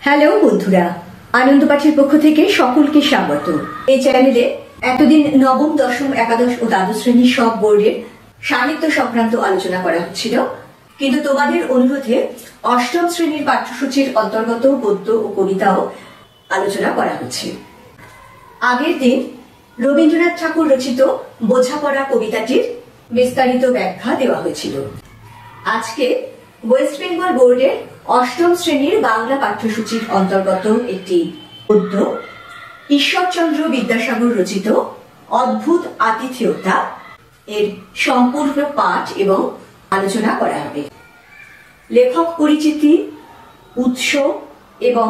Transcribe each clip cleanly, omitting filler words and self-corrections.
Hello বন্ধুরা, আনন্দ পাঠের পক্ষ থেকে সকলকে স্বাগত। এই চ্যানেলে এতদিন নবম, দশম, একাদশ ও দ্বাদশ শ্রেণীর সব বোর্ডের সাহিত্য সংক্রান্ত আলোচনা করা হচ্ছিল, কিন্তু তোমাদের অনুরোধে অষ্টম শ্রেণীর পাঠ্যসূচির অন্তর্গত গদ্য ও কবিতাও আলোচনা করা হচ্ছে। আগের দিন রবীন্দ্রনাথ ঠাকুর রচিত বোঝাপড়া কবিতাটির বিস্তারিত ব্যাখ্যা দেওয়া হয়েছিল। আজকে ওয়েস্ট বেঙ্গল বোর্ডের অষ্টম শ্রেণীর বাংলা পাঠ্যসূচির অন্তর্গত একটি গদ্য ঈশ্বরচন্দ্র বিদ্যাসাগর রচিত অদ্ভুত আতিথেয়তা এর সম্পূর্ণ পাঠ এবং আলোচনা করা হবে। লেখক পরিচিতি, উৎস এবং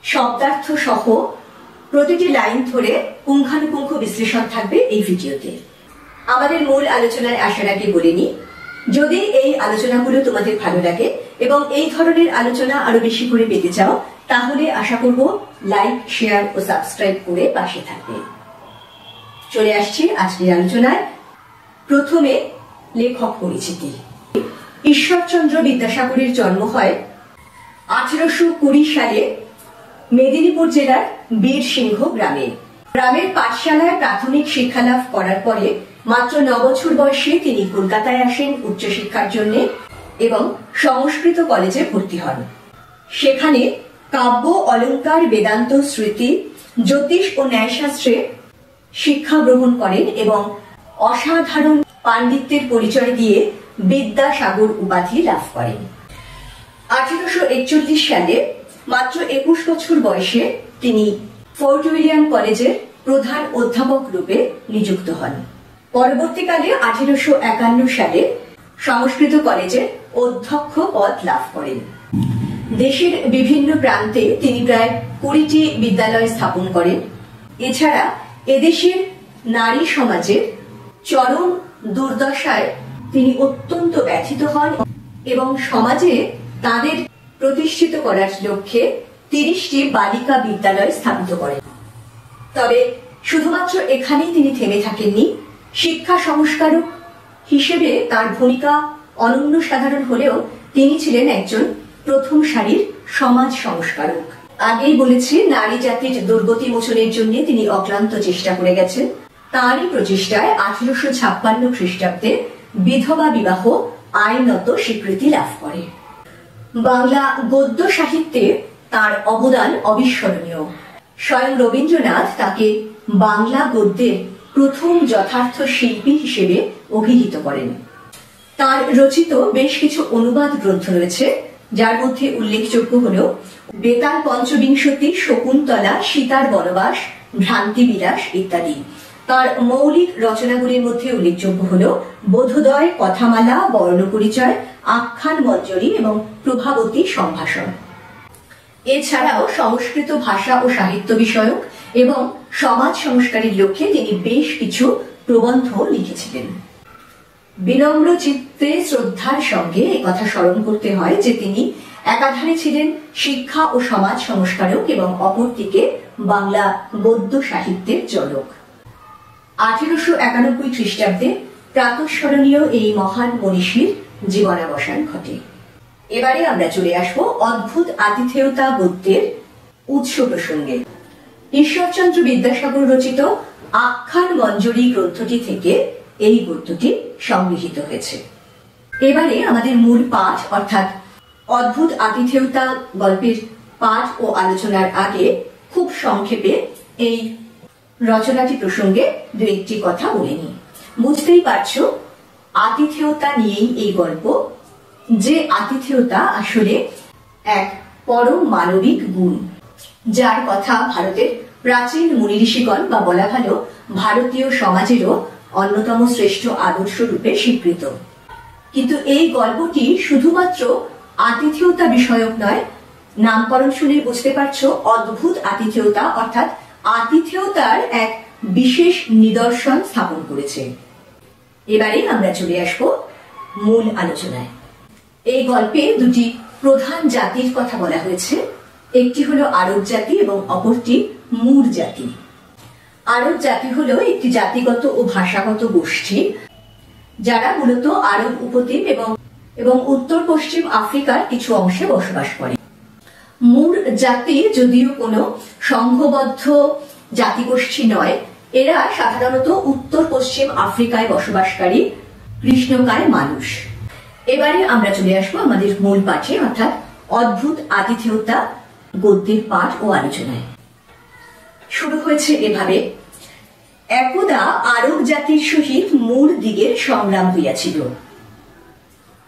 শব্দার্থ সহ প্রতিটি লাইন ধরে পুঙ্খানুপুঙ্খ বিশ্লেষণ থাকবে এই ভিডিওতে। আমাদের মূল আলোচনায় আসার আগে বলে নিই, যদি এই আলোচনাগুলো তোমাদের ভালো লাগে এবং এই ধরনের আলোচনা আরো বেশি করে পেতে চাও, তাহলে আশা করব লাইক, শেয়ার ও সাবস্ক্রাইব করে পাশে থাকবে। চলে আসছি আজকের আলোচনায়। প্রথমে লেখক পরিচিতি। ঈশ্বরচন্দ্র বিদ্যাসাগরের জন্ম হয় 1820 সালে মেদিনীপুর জেলার বীরসিংহ গ্রামে। গ্রামের পাঠশালায় প্রাথমিক শিক্ষালাভ করার পরে মাত্র 9 বছর বয়সে তিনি কলকাতায় আসেন উচ্চশিক্ষার জন্য এবং সংস্কৃত কলেজে ভর্তি হন। সেখানে কাব্য, অলঙ্কার, বেদান্ত, স্মৃতি, জ্যোতিষ ও ন্যায়শাস্ত্রে শিক্ষা গ্রহণ করেন এবং অসাধারণ পাণ্ডিত্যের পরিচয় দিয়ে বিদ্যাসাগর উপাধি লাভ করেন। 1841 সালে মাত্র 21 বছর বয়সে তিনি ফোর্ট উইলিয়াম কলেজের প্রধান অধ্যাপক রূপে নিযুক্ত হন। পরবর্তীকালে 1851 সালে সংস্কৃত কলেজের অধ্যক্ষ পদ লাভ করেন। দেশের বিভিন্ন প্রান্তে তিনি প্রায় 20টি বিদ্যালয় স্থাপন করেন। এছাড়া এদেশের নারী সমাজের চরম দুর্দশায় তিনি অত্যন্ত ব্যথিত হন এবং সমাজে তাদের প্রতিষ্ঠিত করার লক্ষ্যে 30টি বালিকা বিদ্যালয় স্থাপিত করেন। তবে শুধুমাত্র এখানেই তিনি থেমে থাকেননি। শিক্ষা সংস্কারক হিসেবে তার ভূমিকা অনন্য সাধারণ হলেও তিনি ছিলেন একজন প্রথম সারির সমাজ সংস্কারক। আগেই বলেছি, নারী জাতির দুর্গতি মোচনের জন্য তিনি অক্লান্ত চেষ্টা করে গেছেন। তারই প্রচেষ্টায় 1856 খ্রিস্টাব্দে বিধবা বিবাহ আইনত স্বীকৃতি লাভ করে। বাংলা গদ্য সাহিত্যে তার অবদান অবিস্মরণীয়। স্বয়ং রবীন্দ্রনাথ তাকে বাংলা গদ্যের প্রথম যথার্থ শিল্পী হিসেবে অভিহিত করেন। তার রচিত বেশ কিছু অনুবাদ গ্রন্থ রয়েছে, যার মধ্যে উল্লেখযোগ্য হল বেতাল পঞ্চবিংশতি, শকুন্তলা, সীতার বনবাস, ভ্রান্তি বিলাস ইত্যাদি। তার মৌলিক রচনাগুলির মধ্যে উল্লেখযোগ্য হল বোধোদয়, কথামালা, বর্ণপরিচয়, আখ্যান মঞ্জরি এবং প্রভাবতী সম্ভাষণ। এছাড়াও সংস্কৃত ভাষা ও সাহিত্য বিষয়ক এবং সমাজ সংস্কারের লক্ষ্যে তিনি বেশ কিছু প্রবন্ধ লিখেছিলেন। বিনম্র চিত্তে শ্রদ্ধার সঙ্গে একথা স্মরণ করতে হয় যে তিনি একাধারে ছিলেন শিক্ষা ও সমাজ সংস্কারক এবং অপরদিকে বাংলা গদ্য সাহিত্যের জনক। 1891 খ্রিস্টাব্দে প্রাতঃস্মরণীয় এই মহান মনীষীর জীবনাবসান ঘটে। এবারে আমরা চলে আসবো অদ্ভুত আতিথেয়তা গদ্যের উৎস প্রসঙ্গে। ঈশ্বরচন্দ্র বিদ্যাসাগর রচিত আখ্যান মঞ্জরি গ্রন্থটি থেকে এই গদ্যটি সংগৃহীত হয়েছে। এবারে আমাদের মূল পাঠ অর্থাৎ অদ্ভুত আতিথেয়তা গল্পের পাঠ ও আলোচনার আগে খুব সংক্ষেপে এই রচনাটি প্রসঙ্গে দু একটি কথা বলে নিই। বুঝতেই পারছো, আতিথেয়তা নিয়েই এই গল্প, যে আতিথেয়তা আসলে এক পরম মানবিক গুণ, যার কথা ভারতের প্রাচীন মুনি ঋষিগণ বা বলা ভালো ভারতীয় সমাজেরও অন্যতম শ্রেষ্ঠ আদর্শ রূপে স্বীকৃত। কিন্তু এই গল্পটি শুধুমাত্র আতিথেয়তা বিষয়ক নয়। নামকরণ শুনে বুঝতে পারছো, অদ্ভুত আতিথেয়তা অর্থাৎ আতিথেয়তার এক বিশেষ নিদর্শন স্থাপন করেছে। এবারে আমরা চলে আসব মূল আলোচনায়। এই গল্পে দুটি প্রধান জাতির কথা বলা হয়েছে। একটি হলো আরব জাতি এবং অপরটি মুর জাতি। আরব জাতি হলো একটি জাতিগত ও ভাষাগত গোষ্ঠী, যারা মূলত আরব উপদ্বীপ এবং উত্তর পশ্চিম আফ্রিকার কিছু অংশে বসবাস করে। মুর জাতি যদিও কোনো সংঘবদ্ধ জাতিগোষ্ঠী নয়, এরা সাধারণত উত্তর পশ্চিম আফ্রিকায় বসবাসকারী কৃষ্ণকায় মানুষ। এবারে আমরা চলে আসবো আমাদের মূল পাঠে, অর্থাৎ অদ্ভুত আতিথেয়তা গদ্যের পাঠ ও আলোচনায়। শুরু হয়েছে এভাবে: একদা আরব জাতির সহিত মুর দিগের সংগ্রাম হইয়াছিল।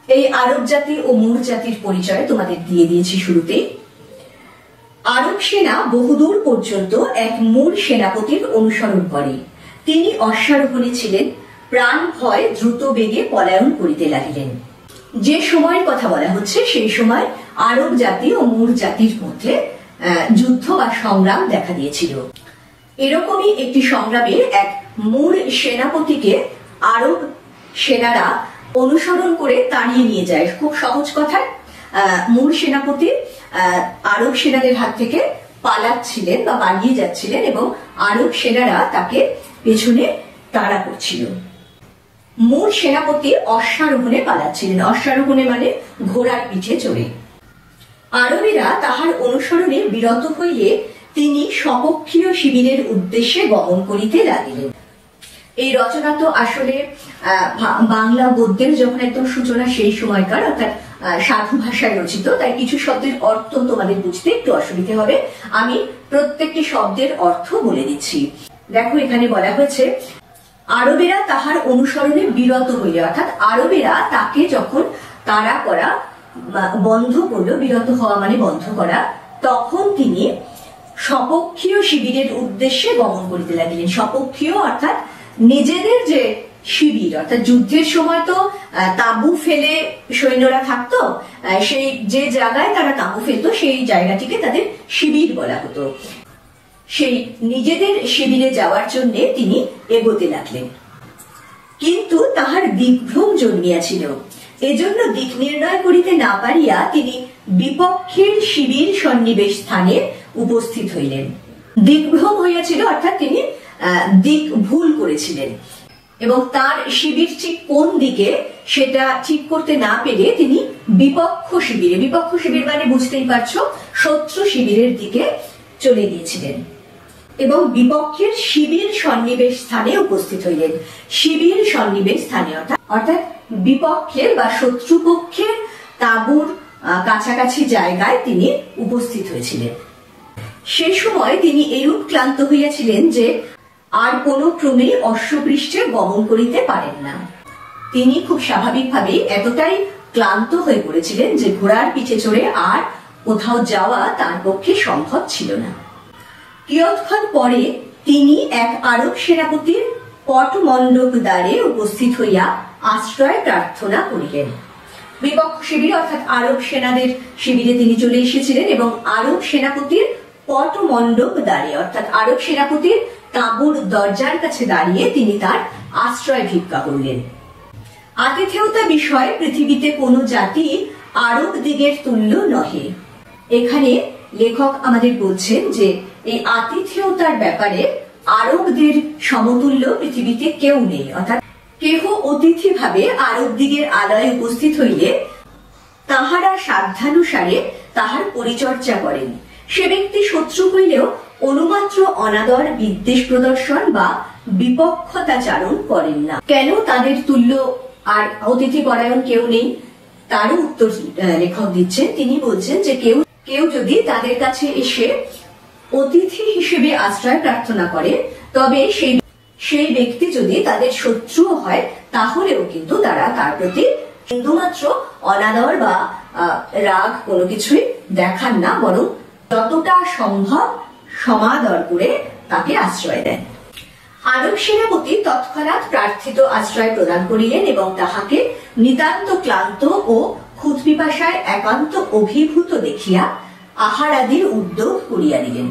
এই আরব জাতি ও মুর জাতির পরিচয় তোমাদের দিয়ে দিয়েছি শুরুতে। আরব সেনা বহুদূর পর্যন্ত এক মুর সেনাপতির অনুসরণ করে। তিনি অশ্বারোহণে ছিলেন, প্রাণ ভয় দ্রুত বেগে পলায়ন করিতে লাগিলেন। যে সময়ের কথা বলা হচ্ছে সেই সময় আরব জাতি ও মুর জাতির মধ্যে যুদ্ধ বা সংগ্রাম দেখা দিয়েছিল। এরকমই একটি সংগ্রামে এক মুর সেনাপতিকে আরব সেনারা অনুসরণ করে তাড়িয়ে নিয়ে যায়। খুব সহজ কথায় মুর সেনাপতি আরব সেনাদের হাত থেকে পালাচ্ছিলেন বা পালিয়ে যাচ্ছিলেন এবং আরব সেনারা তাকে পেছনে তাড়া করছিল। মুর সেনাপতি অশ্বারোহণে পালাচ্ছিলেন। অশ্বারোহণে মানে ঘোড়ার পিঠে চড়ে। আরবেরা তাহার অনুসরণে বিরত হইলে তিনি স্বপক্ষীয় শিবিরের উদ্দেশ্যে গমন করিতে লাগিলেন। এই রচনা তো আসলে বাংলা গদ্যের যখন একদম সূচনা সেই সময়কার, অর্থাৎ সাধু ভাষায় রচিত, তাই কিছু শব্দের অর্থ তোমাদের বুঝতে একটু অসুবিধা হবে। আমি প্রত্যেকটি শব্দের অর্থ বলে দিচ্ছি। দেখো, এখানে বলা হয়েছে আরবেরা তাহার অনুসরণে বিরত হইলে, অর্থাৎ আরবেরা তাকে যখন তাড়া করা বন্ধ করলো, বিরত হওয়া মানে বন্ধ করা, তখন তিনি স্বপক্ষীয় শিবিরের উদ্দেশ্যে গমন করিতে লাগিলেন। স্বপক্ষীয় অর্থাৎ নিজেদের যে শিবির, অর্থাৎ যুদ্ধের সময় তো তাঁবু ফেলে সৈন্যরা থাকতো, সেই যে জায়গায় তারা তাঁবু ফেলতো সেই জায়গাটিকে তাদের শিবির বলা হতো। সেই নিজেদের শিবিরে যাওয়ার জন্য তিনি এগোতে লাগলেন, কিন্তু তাহার দিগ্ভ্রম জন্মিয়াছিল। এজন্য দিক নির্ণয় করিতে না পারিয়া তিনি বিপক্ষের শিবির সন্নিবেশ স্থানে উপস্থিত হইলেন। দিগ্ভ্রম হইয়াছিল অর্থাৎ তিনি দিক ভুল করেছিলেন এবং তার শিবির ঠিক কোন দিকে সেটা ঠিক করতে না পেরে তিনি বিপক্ষ শিবিরে, বিপক্ষ শিবির মানে বুঝতেই পারছো শত্রু শিবিরের দিকে চলে গিয়েছিলেন এবং বিপক্ষের শিবির সন্নিবেশ স্থানে উপস্থিত হইলেন। শিবির সন্নিবেশ স্থানে অর্থাৎ বিপক্ষের বা শত্রুপক্ষের তাঁবুর কাছাকাছি জায়গায় তিনি উপস্থিত হয়েছিলেন। সে সময় তিনি এরূপ ক্লান্ত হইয়াছিলেন যে আর কোনো ক্রমে অশ্বপৃষ্ঠে গমন করিতে পারেন না। তিনি খুব স্বাভাবিকভাবে এতটাই ক্লান্ত হয়ে পড়েছিলেন যে ঘোড়ার পিঠে চড়ে আর কোথাও যাওয়া তার পক্ষে সম্ভব ছিল না। কিয়ৎক্ষণ পরে তিনি এক আরব সেনাপতির পটমণ্ডপ দ্বারে উপস্থিত হইয়া আশ্রয় প্রার্থনা করিলেন। বিপক্ষ শিবিরে অর্থাৎ আরব সেনাদের শিবিরে তিনি চলে এসেছিলেন এবং আরব সেনাপতির পটমণ্ডপ দ্বারে অর্থাৎ আরব সেনাপতির তাঁবুর দরজার কাছে দাঁড়িয়ে তিনি তার আশ্রয় ভিক্ষা করলেন। আতিথেয়তা বিষয়ে পৃথিবীতে কোনো জাতি আরব দিগের তুল্য নহে। এখানে লেখক আমাদের বলছেন যে এই আতিথেয়তার ব্যাপারে আরবদের সমতুল্য পৃথিবীতে কেউ নেই, অর্থাৎ কেহ অতিথি ভাবে আরব দিগের আলয়ে উপস্থিত হইলে তাহারা সাধ্যানুসারে তাহার পরিচর্যা করেন। সে ব্যক্তি শত্রু হইলেও অনুমাত্র অনাদর, বিদ্বেষ প্রদর্শন বা বিপক্ষতাচারণ করেন না। কেন তাদের তুল্য আর অতিথি পরায়ণ কেউ নেই তারও উত্তর লেখক দিচ্ছেন। তিনি বলছেন যে কেউ যদি তাদের কাছে এসে অতিথি হিসেবে আশ্রয় প্রার্থনা করে তবে সেই ব্যক্তি যদি তাদের শত্রু হয় তাহলেও কিন্তু তারা তার প্রতি বিন্দুমাত্র অনাদর বা রাগ কোনো কিছুই দেখান না, বরং যতটা সম্ভব সমাদর করে তাকে আশ্রয় দেন। আরব সেনাপতি তৎক্ষণাৎ প্রার্থিত আশ্রয় প্রদান করিলেন এবং তাহাকে নিতান্ত ক্লান্ত ও ক্ষুধপিপাসায় একান্ত অভিভূত দেখিয়া আহার আদির উদ্যোগ করিয়া দিলেন।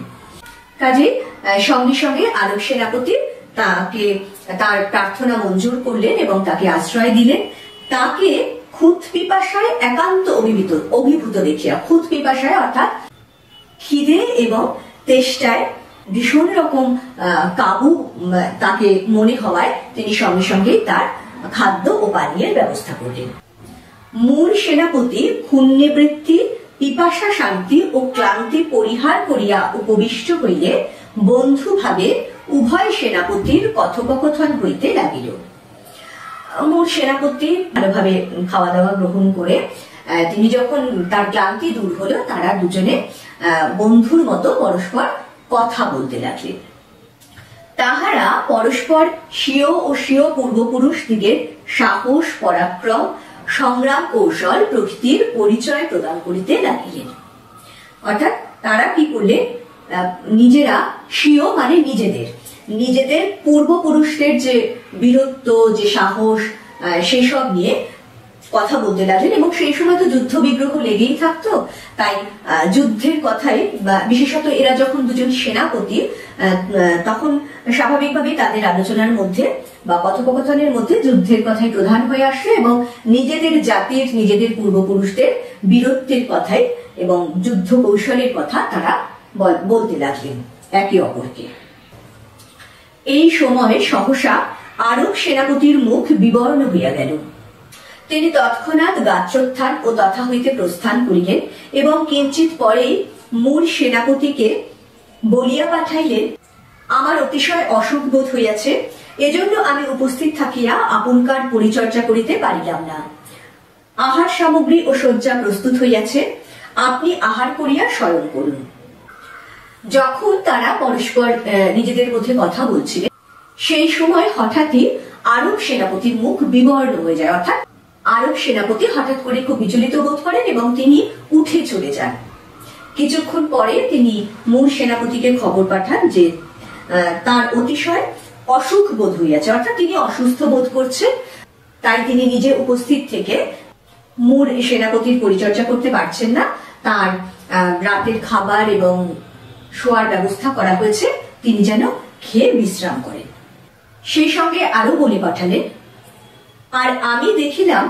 কাজে সঙ্গে সঙ্গে আরব সেনাপতি তাকে তার প্রার্থনা মঞ্জুর করলেন এবং তাকে আশ্রয় দিলেন। তাকে ক্ষুধপিপাসায় একান্ত অভিভূত দেখিয়া, ক্ষুধপিপাসায় অর্থাৎ খিদে এবং তেষ্টায় ভীষণ রকম কাবু তাকে মনে হওয়ায় তিনি সঙ্গে সঙ্গে তার খাদ্য ও পানীয়ের ব্যবস্থা করলেন। মুর সেনাপতি ক্ষুণ্ণবৃত্তি পিপাসা শান্তি ও ক্লান্তি পরিহার করিয়া উপবিষ্ট হইলে বন্ধু ভাবে উভয় সেনাপতির কথোপকথন হইতে লাগিল। মোর সেনাপতি ভালোভাবে খাওয়া দাওয়া গ্রহণ করে তিনি যখন তার ক্লান্তি দূর হলো, তারা দুজনে বন্ধুর মতো পরস্পর কথা বলতে লাগলেন। তাহারা পরস্পর স্বীয় ও স্বীয় পূর্বপুরুষ দিগের সাহস, পরাক্রম, সংগ্রাম কৌশল প্রভৃতির পরিচয় প্রদান করিতে লাগিলেন। অর্থাৎ তারা কি করলেন, নিজেরা স্বীয় মানে নিজেদের পূর্বপুরুষদের যে বীরত্ব, যে সাহস, সেই সব নিয়ে কথা বলতে লাগলেন। এবং সেই সময় তো যুদ্ধ বিগ্রহ লেগেই থাকতো, তাই যুদ্ধের কথাই, বিশেষত এরা যখন দুজন সেনাপতি, তখন স্বাভাবিকভাবেই তাদের আলোচনার মধ্যে বা কথোপকথনের মধ্যে যুদ্ধের কথাই প্রধান হয়ে আসে এবং নিজেদের জাতির, নিজেদের পূর্বপুরুষদের বীরত্বের কথাই এবং যুদ্ধ কৌশলের কথা তারা বলতে লাগলেন একে অপরকে। এই সময় সহসা আরব সেনাপতির মুখ বিবর্ণ হইয়া গেল। তিনি তৎক্ষণাৎ গাত্রোত্থান ও তথা হইতে প্রস্থান করিলেন এবং কিঞ্চিত পরেই মূল সেনাপতিকে বলিয়া পাঠাইলেন, আমার অতিশয় অসুখ বোধ হইয়াছে, এজন্য আমি উপস্থিত থাকিয়া আপনকার পরিচর্যা করিতে পারিলাম না। আহার সামগ্রী ও শয্যা প্রস্তুত হইয়াছে, আপনি আহার করিয়া শয়ন করুন। যখন তারা পরস্পর নিজেদের মধ্যে কথা বলছিলেন, সেই সময় হঠাৎই আরব সেনাপতির মুখ বিবর্ণ হয়ে যায়। অর্থাৎ আরব সেনাপতি হঠাৎ করে খুব বিচলিত বোধ করেন এবং তিনি উঠে চলে যান। কিছুক্ষণ পরে তিনি মূল সেনাপতিকে খবর পাঠান যে তার অতিশয় অসুখ বোধ হইয়াছে, অর্থাৎ তিনি অসুস্থ বোধ করছেন। তাই তিনি নিজে উপস্থিত থেকে মূল সেনাপতির পরিচর্যা করতে পারছেন না। তার রাতের খাবার এবং শোয়ার ব্যবস্থা করা হয়েছে, তিনি যেন খেয়ে বিশ্রাম করেন। সেই সঙ্গে আরো বলে পাঠালেন, আর আমি দেখিলাম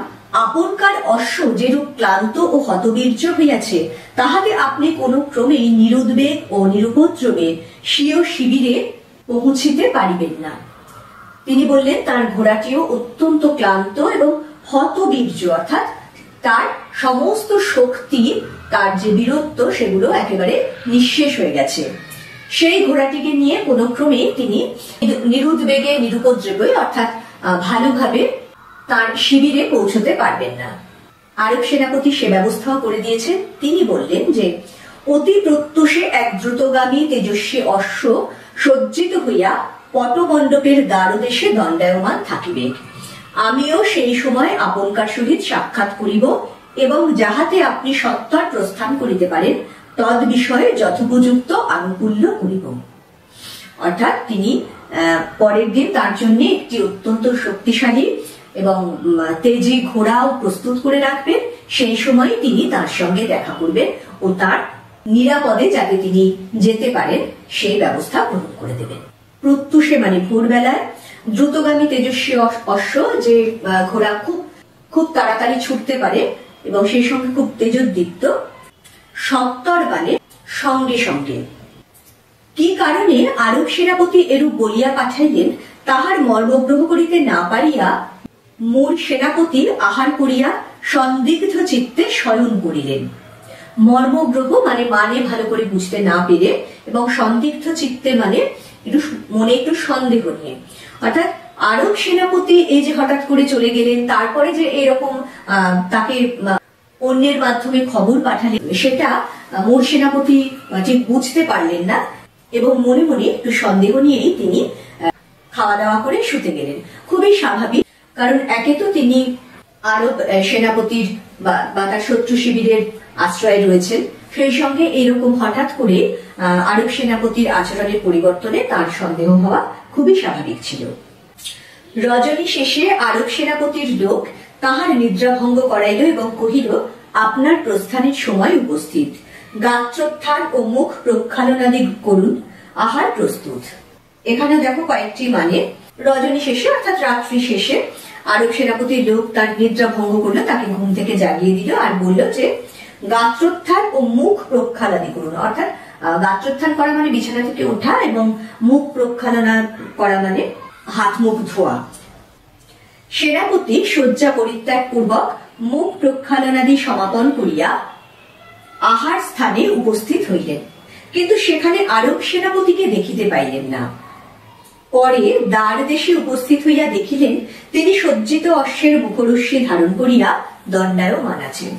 আপনকার অশ্ব যেরূপ ক্লান্ত ও হতবীর্য হইয়াছে, তাহাতে আপনি কোন ক্রমেই নিরুদ্বেগ ও নিরুপদ্রবে স্বীয় শিবিরে পৌঁছিতে পারিবেন না। তিনি বললেন তার ঘোড়াটিও অত্যন্ত ক্লান্ত এবং হতবীর্য, অর্থাৎ তার সমস্ত শক্তি, তার যে বীরত্ব, সেগুলো একেবারে নিঃশেষ হয়ে গেছে। সেই ঘোড়াটিকে নিয়ে কোন ক্রমে তিনি নিরুদ্বেগে, নিরুপদ্রবে, অর্থাৎ ভালোভাবে তার শিবিরে পৌঁছতে পারবেন না। আরব সেনাপতি সে ব্যবস্থাও করে দিয়েছেন। তিনি বললেন যে অতি প্রত্যুষে এক দ্রুতগামী তেজস্বী অশ্ব সজ্জিত হইয়া পটমণ্ডপের দ্বারদেশে দণ্ডায়মান থাকিবে। আমিও সেই সময় আপনকার সহিত সাক্ষাৎ করিব এবং যাহাতে আপনি সত্বর প্রস্থান করিতে পারেন, তদ বিষয়ে যথোপযুক্ত আনুকূল্য করিব। অর্থাৎ তিনি পরের দিন তার জন্য একটি অত্যন্ত শক্তিশালী এবং তেজি ঘোড়াও প্রস্তুত করে রাখবেন। সেই সময় তিনি তার সঙ্গে দেখা করবেন ও তার নিরাপদে যাতে তিনি যেতে পারেন সেই ব্যবস্থা গ্রহণ করে দেবেন। প্রত্যুষে মানে ভোরবেলায় দ্রুতগামী তেজস্বী অশ্ব, যে ঘোড়া খুব তাড়াতাড়ি ছুটতে পারে এবং সেই সঙ্গে খুব তেজোদ্দীপ্ত, সত্তর বালে সঙ্গে সঙ্গে। কি কারণে আরব সেনাপতি এরূপ বলিয়া পাঠাইলেন, তাহার মর্মগ্রহ করিতে না পারিয়া মূল সেনাপতি আহার করিয়া সন্দিগ্ধ চিত্তে শয়ন করিলেন। মর্মগ্রহ মানে ভালো করে বুঝতে না পেরে, এবং সন্দিগ্ধ চিত্তে মানে মনে একটু সন্দেহ নিয়ে। অর্থাৎ আরব সেনাপতি এই যে হঠাৎ করে চলে গেলেন, তারপরে যে এরকম তাকে অন্যের মাধ্যমে খবর পাঠালেন, সেটা মূল সেনাপতি ঠিক বুঝতে পারলেন না এবং মনে মনে একটু সন্দেহ নিয়েই তিনি খাওয়া দাওয়া করে শুতে গেলেন। খুবই স্বাভাবিক, কারণ একে তো তিনি আরব সেনাপতির বা তার শত্রু শিবিরের আশ্রয়ে রয়েছেন, সেই সঙ্গে এইরকম হঠাৎ করে আরব সেনাপতির আচরণের পরিবর্তনে তার সন্দেহ হওয়া খুবই স্বাভাবিক ছিল। রজনী শেষে আরব সেনাপতির লোক তাহার নিদ্রা ভঙ্গ করাইল এবং কহিল, আপনার প্রস্থানের সময় উপস্থিত, গাত্রোত্থান ও মুখ প্রক্ষালনাদি করুন, আহার প্রস্তুত। এখানে দেখো কয়েকটি মানে। রজনী শেষে অর্থাৎ রাত্রি শেষে আরব সেনাপতির লোক তার নিদ্রা ভঙ্গ করলো, তাকে ঘুম থেকে জাগিয়ে দিল আর বলল যে গাত্রোত্থান ও মুখ প্রক্ষালনাদি করুন। অর্থাৎ গাত্রোত্থান করা মানে বিছানা থেকে ওঠা এবং মুখ প্রক্ষালনা করা মানে হাত মুখ ধোয়া। সেনাপতি শয্যা পরিত্যাগ পূর্বক মুখ প্রক্ষালনাদি সমাপন করিয়া আহার স্থানে উপস্থিত হইলেন, কিন্তু সেখানে আরব সেনাপতিকে দেখিতে পাইলেন না। পরে দ্বার দেশে উপস্থিত হইয়া দেখিলেন তিনি সজ্জিত অশ্বের মুখরশ্মি ধারণ করিয়া দণ্ডায়মান আছেন।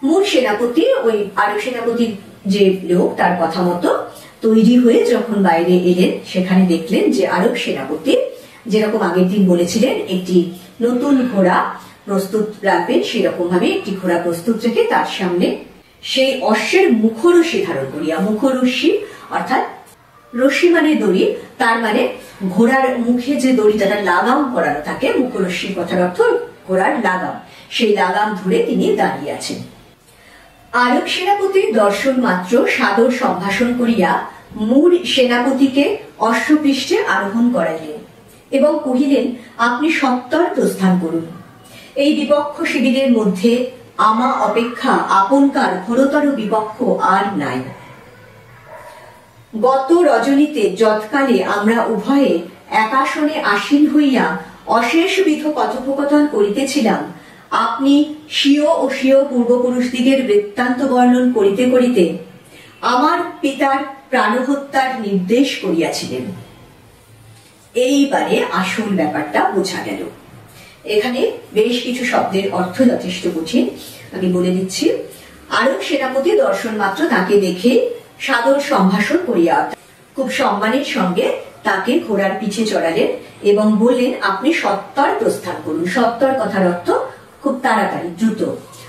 মূল সেনাপতি, ওই আরব সেনাপতির যে লোক, তার কথা মতো তৈরি হয়ে যখন বাইরে এলেন, সেখানে দেখলেন যে আরব সেনাপতি যেরকম আগের দিন বলেছিলেন একটি নতুন ঘোড়া প্রস্তুত রাখবেন, সেরকম ভাবে একটি ঘোড়া প্রস্তুত রেখে তার সামনে সেই অশ্বের মুখরশ্মি ধারণ করিয়া, মুখরশ্মি অর্থাৎ রশ্মি মানে দড়ি, তার মানে ঘোড়ার মুখে যে দড়িটা তার লাগাম করানো থাকে, মুখরশ্মির কথার অর্থ ঘোড়ার লাগাম, সেই লাগাম ধরে তিনি দাঁড়িয়ে আছেন। আরব সেনাপতির দর্শন মাত্র সাদর সম্ভাষণ করিয়া মূল সেনাপতিকে অশ্বপৃষ্ঠে আরোহণ করাইলেন এবং কহিলেন, আপনি সত্বর প্রস্থান করুন। এই বিপক্ষ শিবিরের মধ্যে আমা অপেক্ষা আপনকার ঘোরতর বিপক্ষ আর নাই। গত রজনীতে যৎকালে আমরা উভয়ে একাসনে আসীন হইয়া অশেষবিধ কথোপকথন করিতেছিলাম, আপনি স্বীয় ও স্বীয় পূর্বপুরুষদিগের বৃত্তান্ত বর্ণন করিতে করিতে আমার পিতার প্রাণহত্যার নির্দেশ করিয়াছিলেন। এইবারে আসল ব্যাপারটা বোঝা গেল। এখানে বেশ কিছু শব্দের অর্থ যথেষ্ট কঠিন, আমি বলে দিচ্ছি। আরব সেনাপতি দর্শন মাত্র তাকে দেখে সাদর সম্ভাষণ করিয়া খুব সম্মানের সঙ্গে তাকে ঘোড়ার পিছে চড়ালেন এবং বললেন, আপনি সত্বর প্রস্থান করুন। সত্বর কথার অর্থ খুব তাড়াতাড়ি, দ্রুত,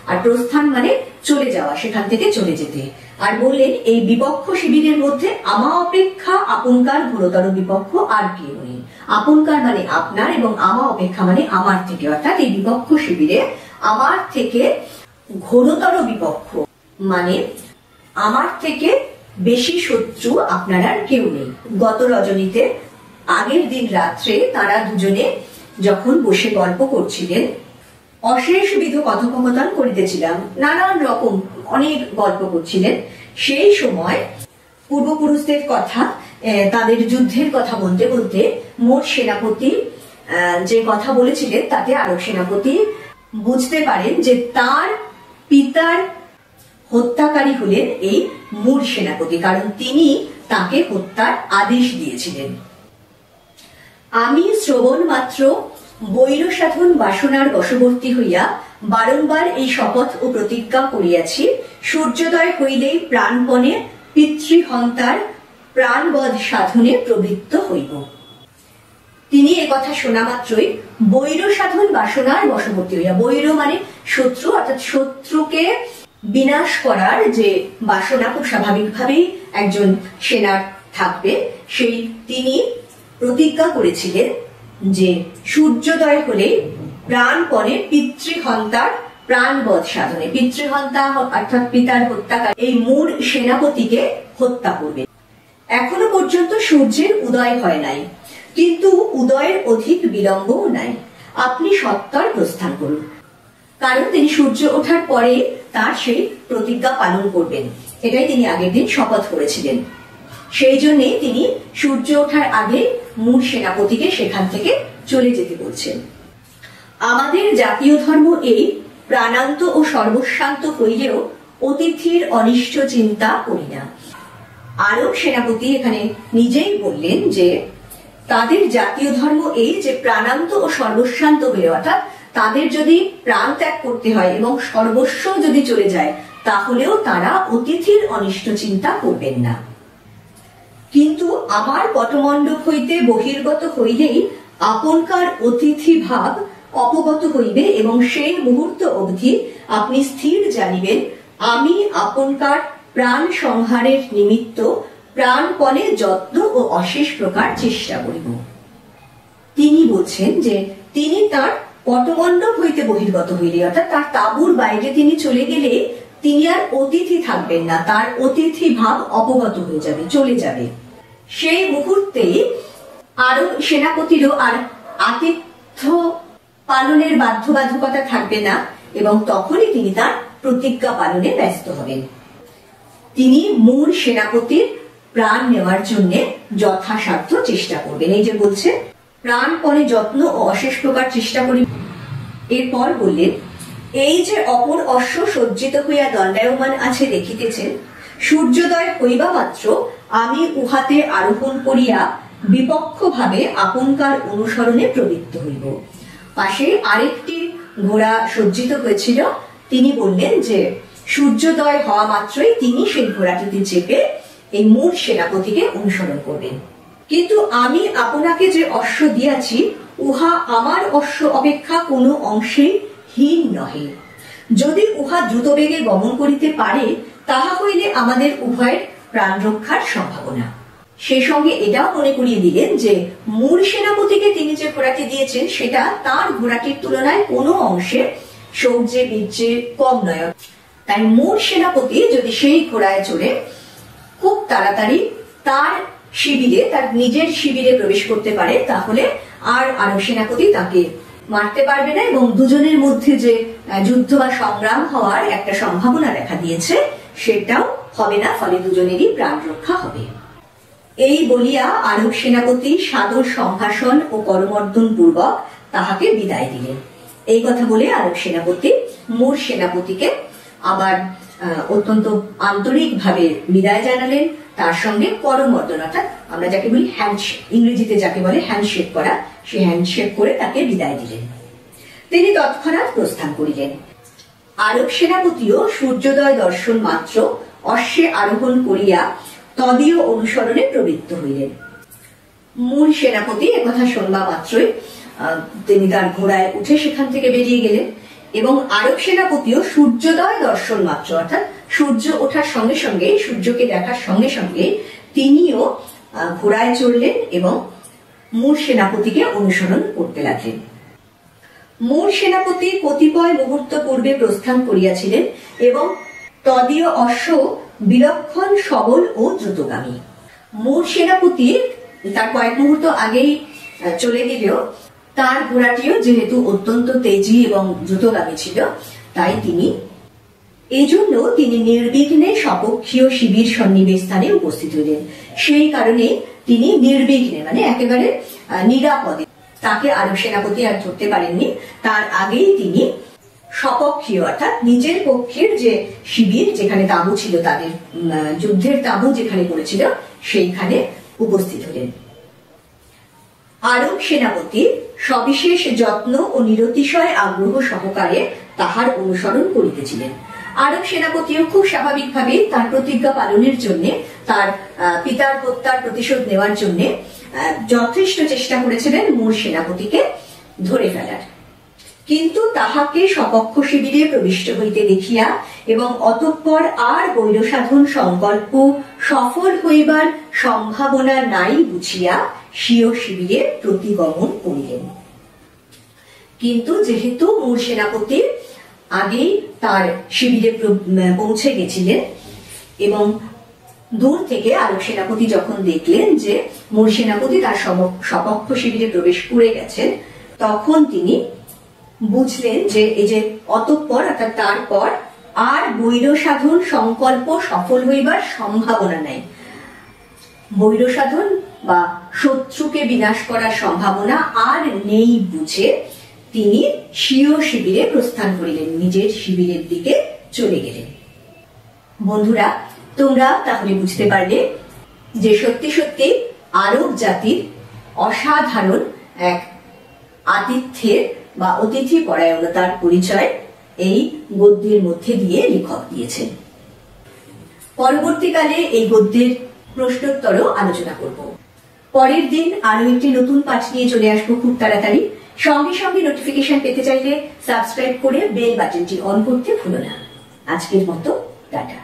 আর প্রস্থান মানে চলে যাওয়া, সেখান থেকে চলে যেতে। আর বললেন, এই বিপক্ষ শিবিরের মধ্যে আমা অপেক্ষা আপনকার ঘোরতর বিপক্ষ আর কেউ নেই। আপনকার মানে আপনার এবং আমা অপেক্ষা মানে আমার থেকে, অর্থাৎ এই বিপক্ষ শিবিরে আমার থেকে ঘোরতর বিপক্ষ মানে আমার থেকে বেশি শত্রু আপনার আর কেউ নেই। গত রজনীতে আগের দিন রাত্রে তারা দুজনে যখন বসে গল্প করছিলেন, অশেষবিধ কথোপকথন করিতেছিলাম, নানান রকম অনেক গল্প করছিলেন, সেই সময় পূর্বপুরুষদের কথা, তাদের যুদ্ধের কথা বলতে বলতে মোট সেনাপতি যে কথা বলেছিলেন তাতে আরব সেনাপতি বুঝতে পারেন যে তার পিতার হত্যাকারী হলেন এই মূল সেনাপতি, কারণ তিনি তাকে হত্যার আদেশ দিয়েছিলেন। আমি শ্রবণ মাত্র বৈর সাধন বাসনার বশবর্তী হইয়া বারংবার এই শপথ ও প্রতিজ্ঞা করিয়াছি, সূর্যোদয় হইলেই প্রাণপণে পিতৃহন্তার প্রাণবধ সাধনে প্রবৃত্ত হইব। তিনি একথা শোনা মাত্রই বৈর সাধন বাসনার বশবর্তী হইয়া, বৈর মানে শত্রু, অর্থাৎ শত্রুকে বিনাশ করার যে বাসনা খুব স্বাভাবিকভাবেই একজন সেনার থাকবে, সেই তিনি প্রতিজ্ঞা করেছিলেন যে সূর্যোদয় হলে প্রাণপণে পিতৃহন্তার প্রাণবধ সাধনে, পিতৃহন্তা অর্থাৎ পিতার হত্যাকারী এই মূল সেনাপতিকে হত্যা করবে। এখনো পর্যন্ত সূর্যের উদয় হয় নাই, কিন্তু উদয়ের অধিক বিলম্বও নাই। আপনি সত্বর প্রস্থান করুন, কারণ তিনি সূর্য ওঠার পরে তার সেই প্রতিজ্ঞা পালন করবেন, এটাই তিনি আগের দিন শপথ করেছিলেন। সেই জন্যে তিনি সূর্য ওঠার আগে মূল সেনাপতিকে সেখান থেকে চলে যেতে বলছেন। আমাদের জাতীয় ধর্ম এই প্রাণান্ত ও সর্বশান্ত হইলেও অতিথির অনিষ্ট চিন্তা করি না। আরব সেনাপতি এখানে নিজেই বললেন যে তাদের জাতীয় ধর্ম এই যে প্রাণান্ত ও সর্বশান্ত হয়ে, অর্থাৎ তাদের যদি প্রাণ ত্যাগ করতে হয় এবং সর্বস্ব যদি চলে যায়, তাহলেও তারা অতিথির অনিষ্ট চিন্তা করবেন না। কিন্তু আমার পটমণ্ডপ হইতে বহির্গত হইলেই আপনকার অতিথি ভাব অপগত হইবে এবং সেই মুহূর্ত অবধি আপনি স্থির জানিবেন, আমি আপনকার প্রাণ সংহারের নিমিত্ত প্রাণপণে যত্ন ও অশেষ প্রকার চেষ্টা করিব। তিনি বলছেন যে তিনি তার পটমণ্ডপ হইতে বহির্গত হইলে, অর্থাৎ তার তাঁবুর বাইরে তিনি চলে গেলে তিনি আর অতিথি থাকবেন না, তার অতিথি ভাব অপগত হয়ে যাবে, চলে যাবে। সেই মুহূর্তেই আরব সেনাপতিরও আর আতিথ্য পালনের বাধ্যবাধকতা থাকবে না এবং তখনই তিনি তার প্রতিজ্ঞা পালনে ব্যস্ত হবেন। তিনি মূল সেনাপতির প্রাণ নেওয়ার জন্য যথাসাধ্য চেষ্টা করবেন। এই যে বলছে প্রাণপণে যত্ন ও অশেষ প্রকার চেষ্টা করি। এরপর বললেন, এই যে অপর অশ্ব সজ্জিত হইয়া দণ্ডায়মান আছে দেখিতেছেন, সূর্যোদয় হইবা মাত্র আমি উহাতে আরোহণ করিয়া বিপক্ষ ভাবে আপনকার অনুসরণে প্রবৃত্ত হইব। পাশে আরেকটি ঘোড়া সজ্জিত হয়েছিল, তিনি বললেন যে সূর্যোদয় হওয়া মাত্রই তিনি সেই ঘোড়াটিতে চেপে এই মূল সেনাপতিকে অনুসরণ করবেন। কিন্তু আমি আপনাকে যে অশ্ব দিয়াছি উহা আমার অশ্ব অপেক্ষা কোনো অংশে হীন নহে। যদি উহা দ্রুত বেগে গমন করিতে পারে তাহা হইলে আমাদের উভয়ের প্রাণ রক্ষার সম্ভাবনা। সেই সঙ্গে এটাও মনে করিয়ে দিলেন যে মূল সেনাপতিকে তিনি যে ঘোড়াটি দিয়েছেন সেটা তার ঘোড়াটির তুলনায় কোনো অংশে শৌর্যে বীর্যে কম নয়। তাই মূল সেনাপতি যদি সেই ঘোড়ায় চড়ে খুব তাড়াতাড়ি তার শিবিরে, তার নিজের শিবিরে প্রবেশ করতে পারে, তাহলে আর আরব সেনাপতি তাকে মারতে পারবে না এবং দুজনের মধ্যে যে যুদ্ধ বা সংগ্রাম হওয়ার একটা সম্ভাবনা দেখা দিয়েছে সেটাও হবে না, ফলে দুজনেরই প্রাণ রক্ষা হবে। এই বলিয়া আরব সেনাপতি সাদর সম্ভাষণ ও করমর্দন পূর্বক তাহাকে বিদায় দিলেন। এই কথা বলে আরব সেনাপতি মূল সেনাপতিকে আবার অত্যন্ত আন্তরিক ভাবে বিদায় জানালেন, তার সঙ্গে করমর্দন অর্থাৎ আমরা যাকে বলি হ্যান্ডশেক, ইংরেজিতে যাকে বলে হ্যান্ডশেক করা, সে হ্যান্ডশেক করে তাকে বিদায় দিলেন। তিনি তৎক্ষণাৎ প্রস্থান করিলেন। আরব সেনাপতিও সূর্যোদয় দর্শন মাত্র অশ্বে আরোহণ করিয়া তদীয় অনুসরণে প্রবৃত্ত হইলেন। মূল সেনাপতি একথা শুনবা মাত্রই তিনি তার ঘোড়ায় উঠে সেখান থেকে বেরিয়ে গেলেন এবং আরব সেনাপতিও সূর্যোদয় দর্শন মাত্র অর্থাৎ সূর্য ওঠার সঙ্গে সঙ্গে, সূর্যকে দেখার সঙ্গে সঙ্গে তিনিও ঘোড়ায় চড়লেন এবং মূল সেনাপতিকে অনুসরণ করতে লাগলেন। মূল সেনাপতি কতিপয় মুহূর্ত পূর্বে প্রস্থান করিয়াছিলেন এবং তদীয় অশ্ব বিলক্ষণ সবল ও দ্রুতগামী। মূল সেনাপতি তার কয়েক মুহূর্ত আগেই চলে গেলেও তার ঘোড়াটিও যেহেতু অত্যন্ত তেজি এবং দ্রুতগামী ছিল, তাই এই জন্য তিনি নির্বিঘ্নে স্বপক্ষীয় শিবির সন্নিবেশ স্থানে উপস্থিত হইলেন। সেই কারণে তিনি নির্বিঘ্নে মানে একেবারে নিরাপদে, তাকে আরব সেনাপতি আর ধরতে পারেননি, তার আগেই তিনি স্বপক্ষীয় অর্থাৎ নিজের পক্ষের যে শিবির, যেখানে তাঁবু ছিল, তাদের যুদ্ধের তাঁবু যেখানে পড়েছিল সেইখানে উপস্থিত হলেন। আরব সেনাপতি সবিশেষ যত্ন ও নিরতিশয় আগ্রহ সহকারে তাহার অনুসরণ করিতেছিলেন। আরব সেনাপতিও খুব স্বাভাবিকভাবে তার প্রতিজ্ঞা পালনের জন্য, তার পিতার হত্যার প্রতিশোধ নেওয়ার জন্য যথেষ্ট চেষ্টা করেছিলেন মূল সেনাপতিকে ধরে ফেলার। কিন্তু তাহাকে স্বপক্ষ শিবিরে প্রবিষ্ট হইতে দেখিয়া এবং অতঃপর আর বৈরসাধন সংকল্প সফল হইবার সম্ভাবনা নাই বুঝিয়া স্বীয় শিবিরে প্রতিগমন করিলেন। কিন্তু যেহেতু মূল সেনাপতি আগেই তার শিবিরে পৌঁছে গেছিলেন এবং দূর থেকে আরব সেনাপতি যখন দেখলেন যে মূল সেনাপতি তার স্বপক্ষ শিবিরে প্রবেশ করে গেছেন, তখন তিনি বুঝলেন যে এই যে অতঃপর অর্থাৎ তারপর আর বৈরসাধন সংকল্প সফল হইবার সম্ভাবনা নাই। বৈরসাধন বা শত্রুকে বিনাশ করার সম্ভাবনা আর নেই বুঝে তিনি স্বীয় শিবিরে প্রস্থান করিলেন, নিজের শিবিরের দিকে চলে গেলেন। বন্ধুরা, তোমরা তাহলে বুঝতে পারলে যে সত্যি সত্যি আরব জাতির অসাধারণ এক আতিথ্যের বা অতিথি পরায়ণতার পরিচয় এই গদ্যের মধ্যে দিয়ে লেখক দিয়েছেন। পরবর্তীকালে এই গদ্যের প্রশ্নোত্তরও আলোচনা করব। পরের দিন আরো একটি নতুন পাঠ নিয়ে চলে আসবো খুব তাড়াতাড়ি। সঙ্গে সঙ্গে নোটিফিকেশন পেতে চাইলে সাবস্ক্রাইব করে বেল বাটনটি অন করতে ভুলো না। আজকের মতো টাটা।